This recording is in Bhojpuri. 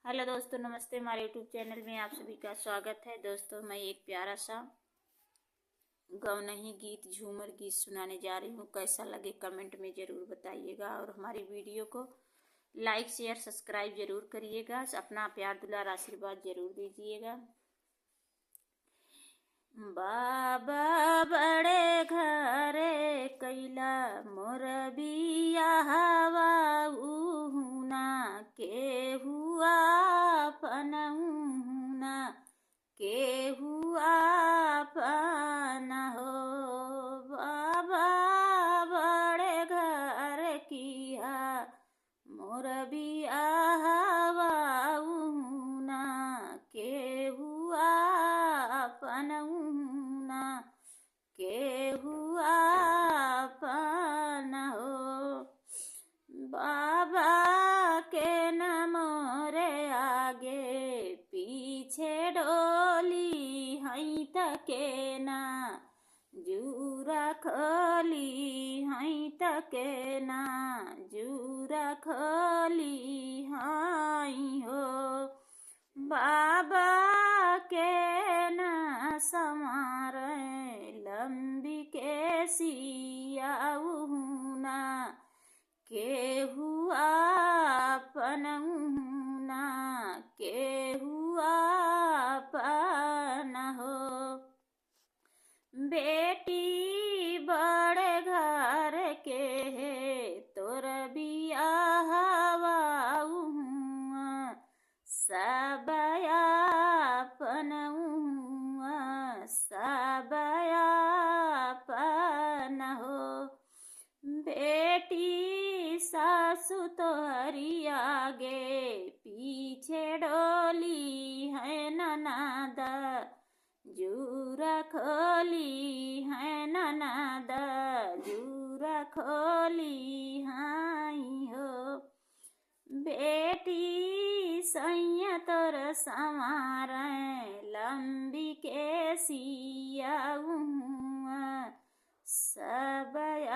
हेलो दोस्तों, नमस्ते। हमारे यूट्यूब चैनल में आप सभी का स्वागत है। दोस्तों, मैं एक प्यारा सा गवनही गीत, झूमर गीत सुनाने जा रही हूँ। कैसा लगे कमेंट में ज़रूर बताइएगा और हमारी वीडियो को लाइक शेयर सब्सक्राइब ज़रूर करिएगा। अपना प्यार दुलार आशीर्वाद ज़रूर दीजिएगा। बाबा बड़े घरे कैला मोर बियाहवा उहुना के हुआ पनहुना के हुआ पन हो। बाबा बड़े घर किया मोर बियाहवा उहुना के हुआ पनहुना के हुआ पन हो। बाबा के न मोरे आगे पीछे डोली हई तके ना जूरा खोली हई तके ना जूरा खोली हई हो। बाबा के न समारे लंबी के सिया उहुना के हुआ पनहुना के हुआ पन हो। बेटी बड़े घर के है तोर बियाहवा उहुआ सबया पनहुआ सबया पन हो। बेटी सासु तोहरी आगे पीछे डोली है ननद जूरा खोली है ननद जूरा खोली हाई हो। बेटी सैया तोर संवार लंबी के सिया उहुआ सबया